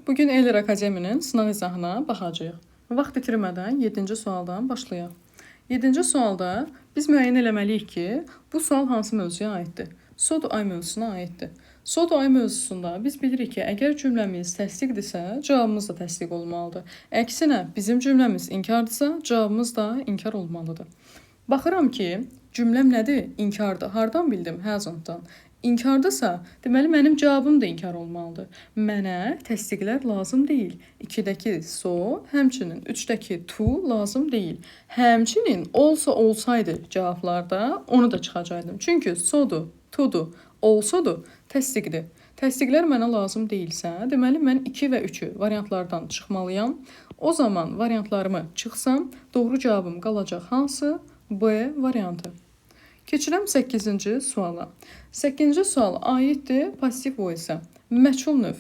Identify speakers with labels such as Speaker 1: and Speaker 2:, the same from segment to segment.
Speaker 1: Bugün Ellər Akademinin sınaq izahına baxacağıq. Vaxt itirmədən 7-ci sualdan başlayaq. 7-ci sualda biz müəyyən eləməliyik ki, bu sual hansı mövzuya aiddir? Sodu ay mövzusuna aiddir. Sodu ay mövzusunda biz bilirik ki, əgər cümləmiz təsdiqdirsə, cavabımız da təsdiq olmalıdır. Əksinə, bizim cümləmiz inkardırsa, cavabımız da inkar olmalıdır. Baxıram ki, cümləm nədir? İnkardır. Hardan bildim? Hasn'dan. İnkardırsa, deməli mənim cavabım da inkar olmalıdır. Mənə təsdiqlər lazım deyil. 2-dəki so, həmçinin 3-dəki to lazım deyil. Həmçinin olsaydı cavablarda onu da çıxacaqdım. Çünki sodur, todur, olsadur, təsdiqdir. Təsdiqlər mənə lazım deyilsə, deməli mən 2 və 3-ü variantlardan çıxmalıyam. O zaman variantlarımı çıxsam, doğru cavabım qalacaq hansı? B variantı. Keçirəm 8-ci suala. 8-ci sual aiddir pasiv voice-ə, məchul növ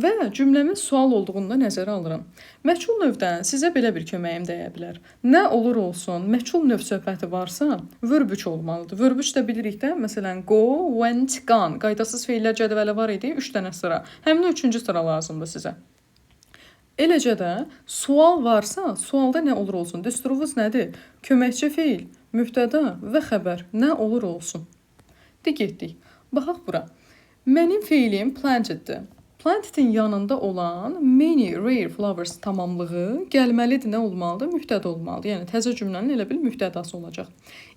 Speaker 1: və cümləmin sual olduğunda nəzərə alıram. Məchul növdən sizə belə bir köməyim dəyə bilər. Nə olur olsun, məchul növ söhbəti varsa, verb 3 olmalıdır. Verb 3 də bilirik də, məsələn, go, went, gone. Qaydasız feillər cədvəli var idi, 3 dənə sıra. Həmin 3-cü sıra lazımdır sizə. Eləcə də sual varsa, sualda nə olur olsun? Düsturumuz nədir? Köməkçi feil, mübtəda və xəbər nə olur olsun. Getdik. Baxaq bura. Mənim feilim planteddir. Plantedin yanında olan many rare flowers tamamlığı gəlməlidir, nə olmalıdır? Mübtəda olmalıdır. Yəni təzə cümlənin elə bil mübtədası olacaq.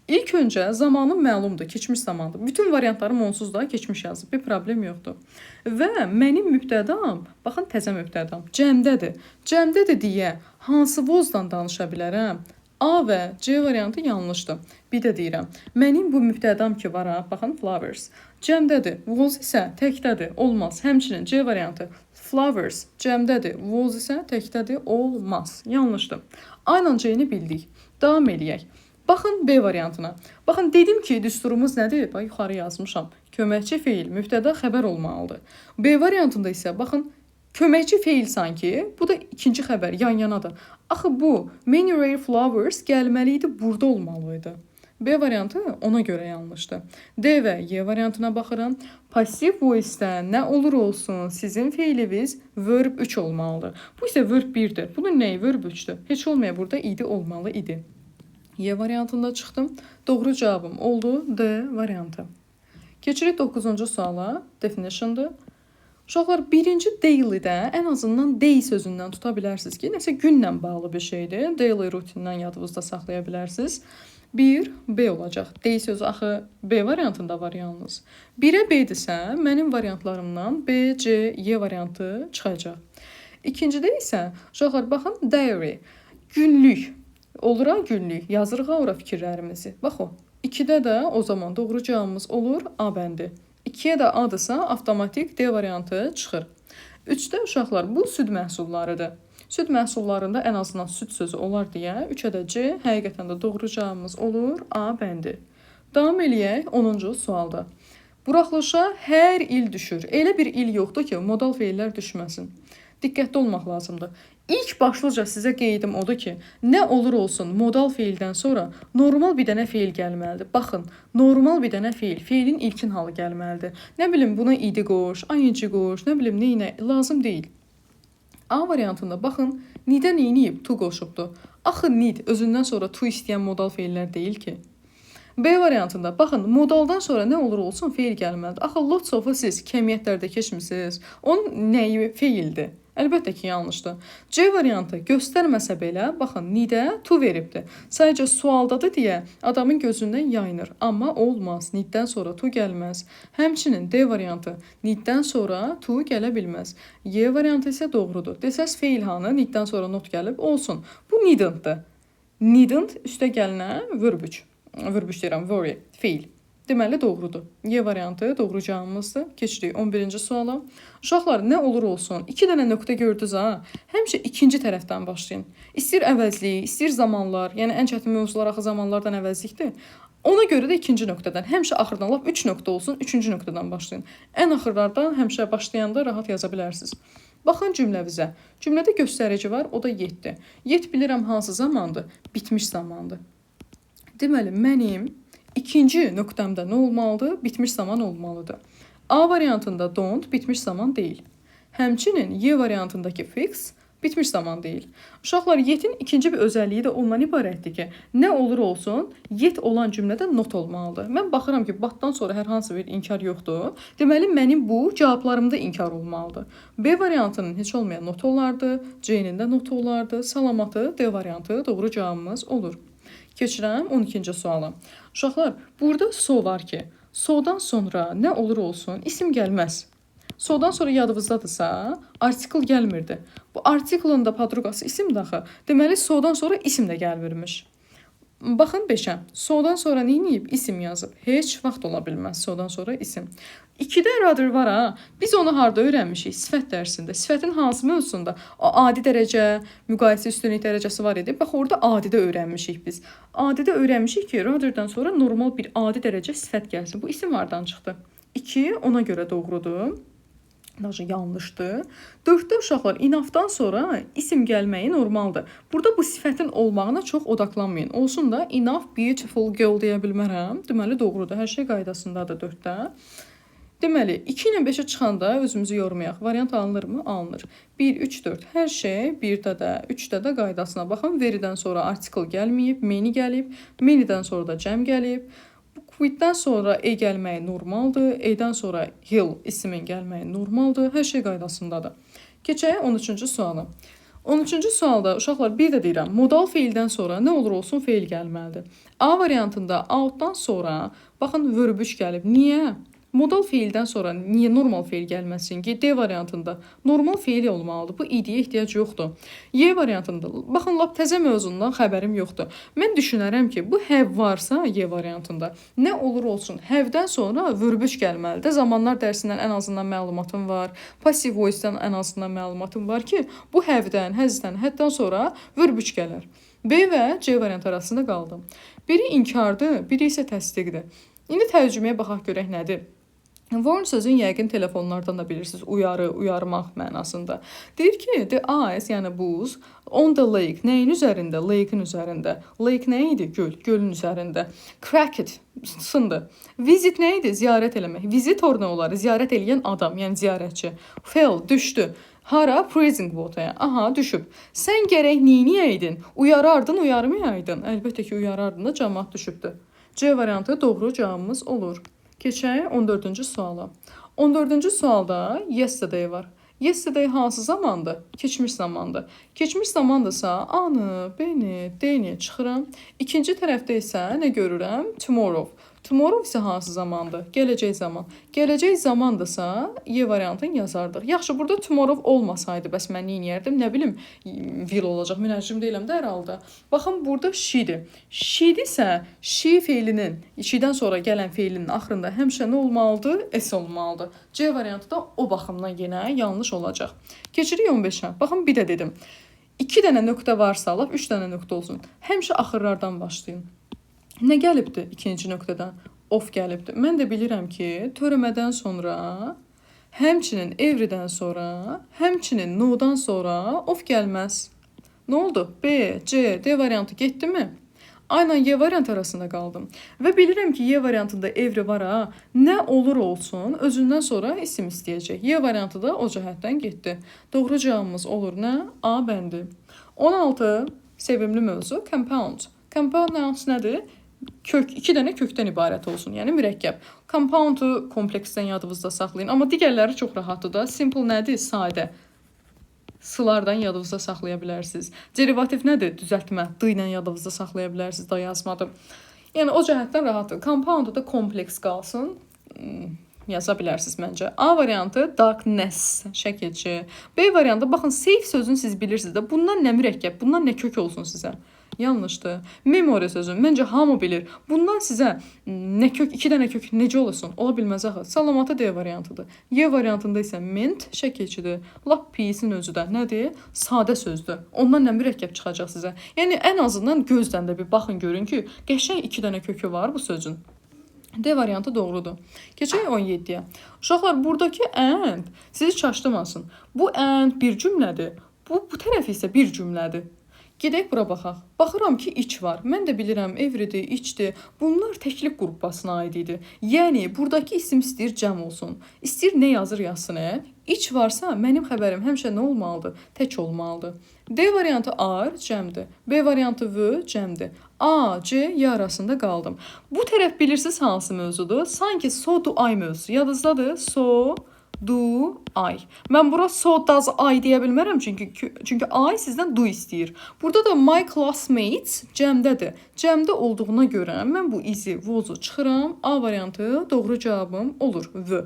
Speaker 1: İlk öncə zamanım məlumdur, keçmiş zamandır. Bütün variantlarım onsuz da keçmiş yazıb, bir problem yoxdur. Və mənim mübtədam, baxın təzə mübtədam, cəmdədir. Cəmdədir deyə hansı vozdan danışa bilərəm? A və C variantı yanlışdır. Bir də deyirəm, mənim bu mübtədam ki var, baxın, flowers. Cəmdədir, was isə təkdədir, olmaz. Həmçinin C variantı, flowers, cəmdədir, was isə təkdədir, olmaz. Yanlışdır. Aynen C-ni bildik. Davam eləyək. Baxın B variantına. Baxın, dedim ki, düsturumuz nədir? Bax, yuxarı yazmışam. Köməkçi feil, mübtəda xəbər olmalıdır. B variantında isə, baxın, köməkçi feil sanki, bu da ikinci xəbər, yan-yanadır. Axı bu, many rare flowers gəlməliydi, burada olmalıydı. B variantı ona görə yanlışdır. D və Y variantına baxıram. Pasiv voice-dən nə olur olsun, sizin feiliniz verb 3 olmalıdır. Bu isə verb 1-dir. Bunun nəyi? Verb 3-dür. Heç olmaya burada idi olmalı idi. Y variantında çıxdım. Doğru cavabım oldu D variantı. Keçirik 9-cu suala. Definition-dır. Uşaqlar, birinci daily-də ən azından day sözündən tuta bilərsiniz ki, nəsə günlə bağlı bir şeydir. Daily rutindən yadınızda saxlaya bilərsiniz. 1, B olacaq. Day sözü axı B variantında var yalnız. 1-ə B-dirsə, mənim variantlarımdan B, C, Y variantı çıxacaq. İkincidə isə, uşaqlar, baxın, diary, günlük. Olur ha, günlük. Yazırıq ora fikirlərimizi. Bax o. 2-də də o zaman doğru cavabımız olur A bəndi. 2-yə də A-dırsa, avtomatik D variantı çıxır. 3-də uşaqlar, bu süd məhsullarıdır. Süd məhsullarında ən azından süd sözü olar deyə 3-ə də C, həqiqətən də doğru cavabımız olur A bəndi. Davam eləyək 10-cu sualda. Buraxılışa hər il düşür. Elə bir il yoxdur ki, modal feillər düşməsin. Diqqətli olmaq lazımdır. İlk başlıca sizə qeydim odur ki, nə olur olsun modal feildən sonra normal bir dənə feil gəlməlidir. Baxın, normal bir dənə feil, feilin ilkin halı gəlməlidir. Nə bilim, buna idi qoş, ing qoş, nə bilim, neynə, lazım deyil. A variantında baxın, nidə neyniyib, tu qoşubdur. Axı nid, özündən sonra tu istəyən modal feillər deyil ki. B variantında, baxın, modaldan sonra nə olur olsun feil gəlməlidir. Axı lots of-u siz kəmiyyətlərdə keçmişsiniz, onun nəyi feildir? Əlbəttə ki, yanlışdır. C variantı göstərməsə belə, baxın, nidə tu veribdir. Sadəcə sualdadır deyə adamın gözündən yayınır. Amma olmaz, niddən sonra tu gəlməz. Həmçinin D variantı, niddən sonra tu gələ bilməz. Y variantı isə doğrudur. Desəz feil hanı, niddən sonra not gəlib, olsun. Bu needn't-dır. Needn't üstə gəlinə verb 3. Verb 3 deyirəm, worry, feil. Deməli, doğrudur. Y variantı doğru cavabımızdır. Keçirik 11-ci suala. Uşaqlar, nə olur olsun, 2 dənə nöqtə gördünüz ha, həmişə ikinci tərəfdən başlayın. İstir əvəzlik, istir zamanlar, yəni ən çətin mövzular axı zamanlardan əvəzlikdir. Ona görə də ikinci nöqtədən, həmişə axırdan lap 3 nöqtə olsun, 3-cü nöqtədən başlayın. Ən axırlardan həmişə başlayanda rahat yaza bilərsiniz. Baxın cümləvizə. Cümlədə göstərici var, o da yetdir. Yet bilirəm hansı zamandır? Bitmiş zamandır. Deməli, mənim İkinci nöqtəmdə nə olmalıdır? Bitmiş zaman olmalıdır. A variantında don't bitmiş zaman deyil. Həmçinin Y variantındakı fix bitmiş zaman deyil. Uşaqlar, yetin ikinci bir özəlliyi də ondan ibarətdir ki, nə olur olsun, yet olan cümlədə not olmalıdır. Mən baxıram ki, batdan sonra hər hansı bir inkar yoxdur. Deməli, mənim bu cavablarımda inkar olmalıdır. B variantının heç olmayan not olardı, C-nin də not olardı, salamatı D variantı doğru cavabımız olur. Keçirəm 12-ci suala. Uşaqlar, burada so var ki, sodan sonra nə olur olsun, isim gəlməz. Sodan sonra yadınızdadırsa, artikl gəlmirdi. Bu artiklın da padruqası isimdir axı. Deməli, sodan sonra isim də gəlmirmiş. Baxın 5-ə. Sodan sonra nə edib? İsim yazıb. Heç vaxt ola bilməz sodan sonra isim. 2-də rather var ha. Biz onu harda öyrənmişik? Sifət dərsində. Sifətin hansı mövzusunda? Adi dərəcə, müqayisə üstünlük dərəcəsi var idi. Bax, orada adidə öyrənmişik biz. Adidə öyrənmişik ki, rather'dan sonra normal bir adi dərəcə sifət gəlsin. Bu isim hardan çıxdı? 2 ona görə doğrudur. Daha yanlışdır. 4-də uşaqlar, inafdan sonra isim gəlməyi normaldır. Burada bu sifətin olmağına çox odaqlanmayın. Olsun da enough beautiful girl deyə bilmərəm. Deməli, doğrudur. Hər şey qaydasındadır 4-də. Deməli, 2 ilə 5-ə çıxanda özümüzü yormayaq. Variant alınırmı? Alınır. 1, 3, 4. Hər şey 1-də də, 3-də də qaydasına baxın. Veridən sonra artikl gəlməyib, many gəlib. Manydən sonra da cəm gəlib. Quitdən sonra e gəlməyi normaldır. E-dən sonra hill ismin gəlməyi normaldır. Hər şey qaydasındadır. Keçək 13-cü suala. 13-cü sualda uşaqlar bir də deyirəm, modal feildən sonra nə olur olsun feil gəlməlidir. A variantında outdan sonra baxın verb 3 gəlib. Niyə? Modal feildən sonra niyə normal feil gəlməsin ki? D variantında normal feil olmalıdır. Bu idiyə ehtiyac yoxdur. Y variantında baxın lap təzə mövzundan xəbərim yoxdur. Mən düşünərəm ki, bu have varsa Y variantında nə olur olsun have-dən sonra verb 3 gəlməlidir. Zamanlar dərsindən ən azından məlumatım var. Passive voice-dən ən azından məlumatım var ki, bu have-dən, has-dən, həddən sonra verb 3 gələr. B və C variant arasında qaldım. Biri inkardır, biri isə təsdiqdir. İndi tərcüməyə baxaq görək nədir? Warn sözün yəqin telefonlardan da bilirsiniz, uyarı, uyarmaq mənasında. Deyir ki, the ice, yəni buz, on the lake, nəyin üzərində? Lake'in üzərində. Lake nə idi? Göl, gölün üzərində. Cracked, sındı. Visit nə idi? Ziyarət eləmək. Visitor nə olar? Ziyarət eləyən adam, yəni ziyarətçi. Fell, düşdü. Hara? Freezing water. Aha, düşüb. Sən gərək neyniyəydin? Uyarardın, uyarmayaydın. Əlbəttə ki, uyarardın da cəmaat düşübdür. C variantı doğru cavabımız olur. Keçək 14-cü suala. 14-cü sualda yesterday var. Yesterday hansı zamandır? Keçmiş zamandır. Keçmiş zamandırsa A-nı, B-ni, D-ni çıxıram. İkinci tərəfdə isə nə görürəm? Tomorrow. Tomorrow isə hansı zamandır? Gələcək zaman. Gələcək zamandırsa Y variantını yazardıq. Yaxşı, burada tomorrow olmasaydı, bəs mən neyniyərdim? Nə bilim, will olacaq. Münəccim deyiləm də hər halda. Baxın, burada she'dir. She'dirsə, she feilinin, she'dən sonra gələn feilinin axırında həmişə nə olmalıdır? S olmalıdır. C variantı da o baxımdan yenə yanlış olacaq. Keçirik 15-ə. Baxın, bir də dedim. 2 dənə nöqtə varsa, lap 3 dənə nöqtə olsun. Həmişə axırlardan başlayın. Nə gəlibdir ikinci nöqtədən? Of gəlibdir. Mən də bilirəm ki, törəmədən sonra, həmçinin everydən sonra, həmçinin no-dan sonra of gəlməz. Nə oldu? B, C, D variantı getdi mi? Aynen Y variantı arasında qaldım. Və bilirəm ki, Y variantında every var ha. Nə olur olsun, özündən sonra isim istəyəcək. Y variantı da o cəhətdən getdi. Doğru cavabımız olur nə? A bəndi. 16. Sevimli mövzu compound. Compound nədir? Kök, 2 dənə kökdən ibarət olsun, yəni mürəkkəb. Compound-u kompleksdən yadınızda saxlayın. Amma digərləri çox rahatdır da. Simple nədir? Sadə. S-lardan yadınızda saxlaya bilərsiniz. Derivativ nədir? Düzəltmə. D ilə yadınızda saxlaya bilərsiniz. Da yazmadım. Yəni o cəhətdən rahatdır. Compound-u da kompleks qalsın. Yaza bilərsiniz məncə. A variantı darkness, şəkilçi. B variantı, baxın, safe sözünü siz bilirsiniz də. Bundan nə mürəkkəb, bundan nə kök olsun sizə? Yanlışdır. Memory sözün məncə hamı bilir. Bundan sizə nə kök, 2 dənə kök necə olsun? Ola bilməz axı. Salamatı D variantıdır. Y variantında isə mint şəkilçidir. Lap P-sin özü də nədir? Sadə sözdür. Ondan nə mürəkkəb çıxacaq sizə? Yəni ən azından gözdən də bir baxın görün ki, qəşəng 2 dənə kökü var bu sözün. D variantı doğrudur. Keçək 17-yə. Uşaqlar, buradakı and sizi çaşdırmasın. Bu and bir cümlədir. Bu tərəf isə bir cümlədir. Gedək bura baxaq. Baxıram ki, iç var. Mən də bilirəm evridir, içdir. Bunlar təklik qrupasına aid idi. Yəni burdakı isim istəyir cəm olsun. İstəyir nə yazır yazsın. İç varsa mənim xəbərim həmişə nə olmalıdır? Tək olmalıdır. D variantı ar cəmdir. B variantı v cəmdir. A, C, Y arasında qaldım. Bu tərəf bilirsiniz hansı mövzudur? Sanki so do ay mövzusu. Yadınızdadır? So do ay. Mən bura so does ay deyə bilmərəm çünki ay sizdən do istəyir. Burada da my classmates cəmdədir. Cəmdə olduğuna görə mən bu izi vozu çıxıram. A variantı doğru cavabım olur. V.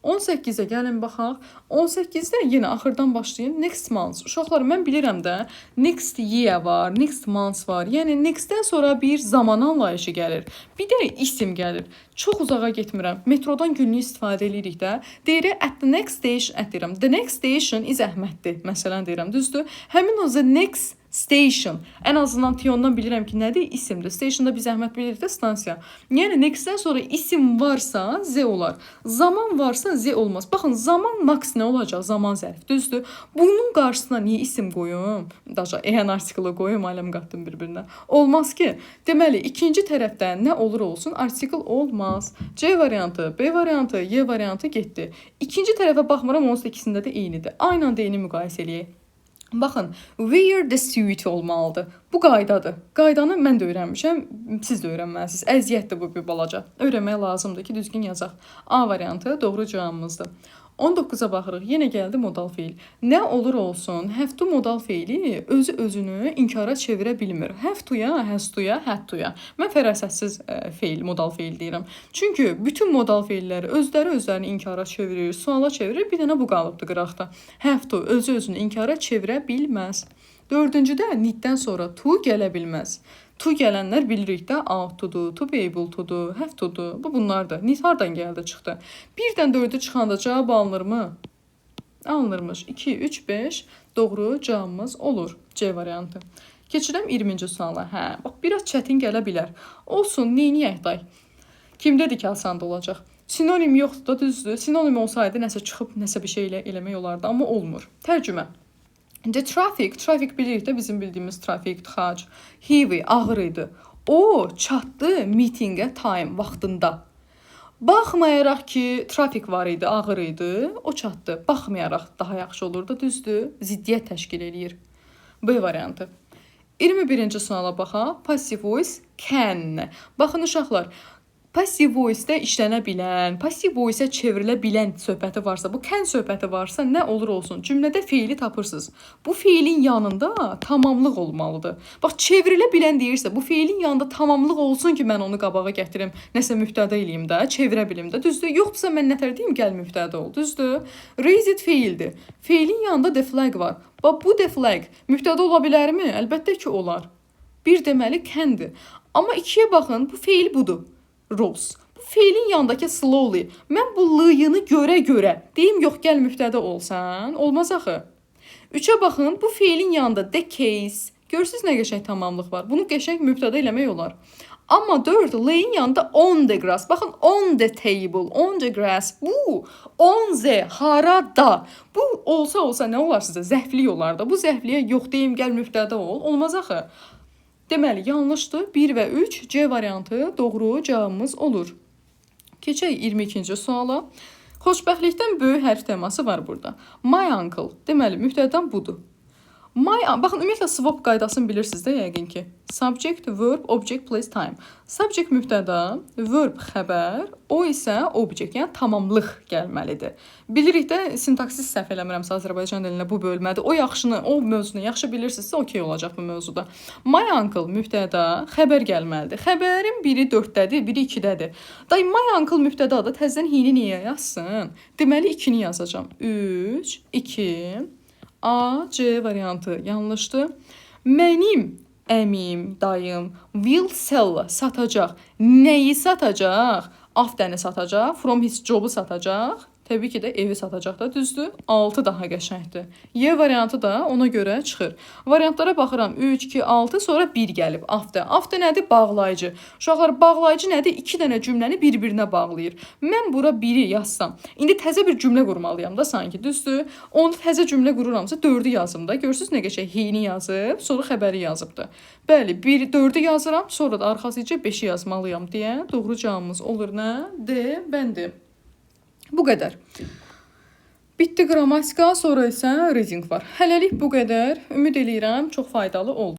Speaker 1: 18-ə gəlin baxaq. 18-də yenə axırdan başlayın. Next month. Uşaqlar mən bilirəm də next year var, next month var. Yəni next-dən sonra bir zaman anlayışı gəlir. Bir də isim gəlir. Çox uzağa getmirəm. Metrodan günlük istifadə edirik də. Deyirik at the next station deyirəm. The next station is Əhməddir. Məsələn deyirəm, düzdür? Həmin o the next station. Ən azından T-ondan bilirəm ki, nədir? İsimdir. Stationda biz Əhməd bilirik də stansiya. Yəni next-dən sonra isim varsa Z olar. Zaman varsa Z olmaz. Baxın, zaman max nə olacaq? Zaman zərf. Düzdür? Bunun qarşısına niyə isim qoyum? Daca an artiklı qoyum, aləm qatdım bir-birinə. Olmaz ki. Deməli, ikinci tərəfdən nə olur olsun? Artikl olmaz. C variantı, B variantı, Y variantı getdi. İkinci tərəfə baxmıram, onsuz da ikisində də eynidir. Aynı anda eyni müqayisə eləyək. Baxın, wear the suit olmalıdır. Bu qaydadır. Qaydanı mən də öyrənmişəm, siz də öyrənməlisiniz. Əziyyətdir bu bir balaca. Öyrənmək lazımdır ki, düzgün yazaq. A variantı doğru cavabımızdır. 19-a baxırıq. Yenə gəldi modal feil. Nə olur olsun, have to modal feili özünü inkara çevirə bilmir. Have to-ya, has to-ya, had to-ya. Mən fərasətsiz feil, modal feil deyirəm. Çünki bütün modal feilləri özlərini inkara çevirir, suala çevirir. Bir dənə bu qalıbdır qıraqda. Have to özünü inkara çevirə bilməz. Dördüncüdə need-dən sonra to gələ bilməz. To gələnlər bilirik də ought to-dur, to be able to-dur, have to-dur. Bu bunlardır. Need hardan gəldi çıxdı? 1-dən 4-ə çıxanda cavab alınırmı? Alınırmış. 2, 3, 5 doğru cavabımız olur. C variantı. Keçirəm 20-ci suala. Hə, bax biraz çətin gələ bilər. Olsun, neyniyək day? Kimdədir ki, asan da olacaq? Sinonim yoxdur da, düzdür. Sinonim olsaydı nəsə çıxıb nəsə bir şey ilə eləmək olardı, amma olmur. Tərcümə. The traffic bilirik də bizim bildiyimiz trafik, tıxac, heavy, ağır idi. O çatdı meetingə time vaxtında. Baxmayaraq ki, trafik var idi, ağır idi, o çatdı. Baxmayaraq daha yaxşı olurdu, düzdür? Ziddiyyət təşkil eləyir. B variantı. 21-ci suala baxaq. Passive voice can. Baxın uşaqlar, passive voice-də işlənə bilən, passive voice-ə çevrilə bilən söhbəti varsa, bu can söhbəti varsa nə olur olsun, cümlədə feili tapırsınız. Bu feilin yanında tamamlıq olmalıdır. Bax, çevrilə bilən deyirsə, bu feilin yanında tamamlıq olsun ki, mən onu qabağa gətirim, nəsə mübtəda eləyim də, çevirə bilim də, düzdür? Yoxdursa mən nətər deyim, gəl mübtəda ol, düzdür? Raise it feildir. Feilin yanında the flag var. Bax, bu the flag mübtəda ola bilərmi? Əlbəttə ki, olar. Bir deməli can-dir. Amma ikiyə baxın, bu feil budur. Rose. Bu feilin yanındakı slowly. Mən bu l-yını görə deyim, yox gəl mübtəda olsan, olmaz axı. 3-ə baxın, bu feilin yanında the case. Görürsüz nə qəşəng tamamlıq var. Bunu qəşəng mübtəda eləmək olar. Amma 4 l-yin yanında on the grass. Baxın, on the table, on the grass. Bu on the harada. Bu olsa nə olar sizə? Zəflik olar da. Bu zəfliyə yox deyim, gəl mübtəda ol. Olmaz axı. Deməli, yanlışdır. 1 və 3 C variantı doğru cavabımız olur. Keçək 22-ci suala. Xoşbəxtlikdən böyük hərf teması var burada. My uncle. Deməli, mübtədan budur. Baxın, ümumiyyətlə swap qaydasını bilirsiniz də yəqin ki. Subject, verb, object, place, time. Subject mübtəda, verb xəbər, o isə object, yəni tamamlıq gəlməlidir. Bilirik də, sintaksis səhv eləmirəmsə Azərbaycan dilində bu bölmədir. O mövzunu yaxşı bilirsinizsə, okey olacaq bu mövzuda. My uncle mübtəda, xəbər gəlməlidir. Xəbərin biri 4-dədir, biri 2-dədir. My uncle mübtədadır, təzədən hini niyə yazsın? Deməli, 2-ni yazacağım. 3, 2... A, C variantı yanlışdır. Mənim əmim, dayım will sell, satacaq. Nəyi satacaq? After'ni satacaq. From his job'u satacaq. Təbii ki də evi satacaq da, düzdür? 6 daha qəşəngdir. Y variantı da ona görə çıxır. Variantlara baxıram. 3, 2, 6, sonra 1 gəlib. Afdə. Afdə nədir? Bağlayıcı. Uşaqlar, bağlayıcı nədir? 2 dənə cümləni bir-birinə bağlayır. Mən bura 1-i yazsam, indi təzə bir cümlə qurmalıyam da sanki, düzdür? Onda təzə cümlə qururamsa 4-ü yazım da. Görürsüz nə qəşəng heyni yazıb, sonra xəbəri yazıbdı. Bəli, 4-ü yazıram, sonra da arxasıca 5-i yazmalıyam deyə doğru cavabımız olur nə? D, bəndi. Bu qədər. Bitdi qrammatika, sonra isə reading var. Hələlik bu qədər. Ümid eləyirəm çox faydalı oldu.